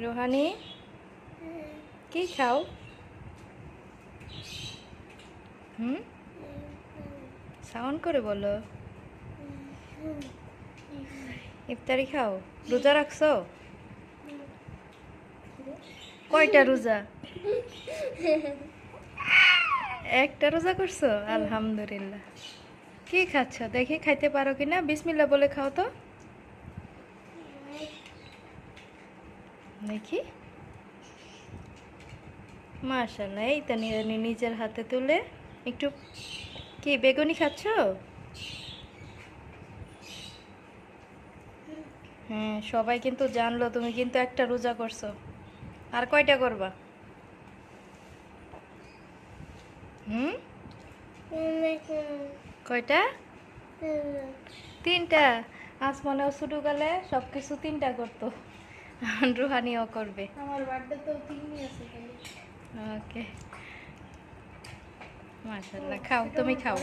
রোহানি কি খাও? সাউন্ড করে বলো। ইফতারি খাও? রোজা রাখছো? কয়টা রোজা? একটা রোজা করছো? আলহামদুলিল্লাহ। কি খাচ্ছ দেখি, খাইতে পারো কিনা? বিসমিল্লাহ বলে খাও তো দেখি। মাশাআল্লাহ, এই তো নিজের হাতে তুলে একটু। কি বেগুনি খাচ্ছ? হ্যাঁ, সবাই কিন্তু জানলো তুমি কিন্তু একটা রোজা করছো। আর কয়টা করবা? হুম, কয়টা? তিনটা। আসমানেও ছোট গেলে সবকিছু তিনটা করতো, রুহানিও করবে। আমার বার্থডে তো তিনই আছে খালি। ওকে, মাশাআল্লাহ। খাও, তুমি খাও।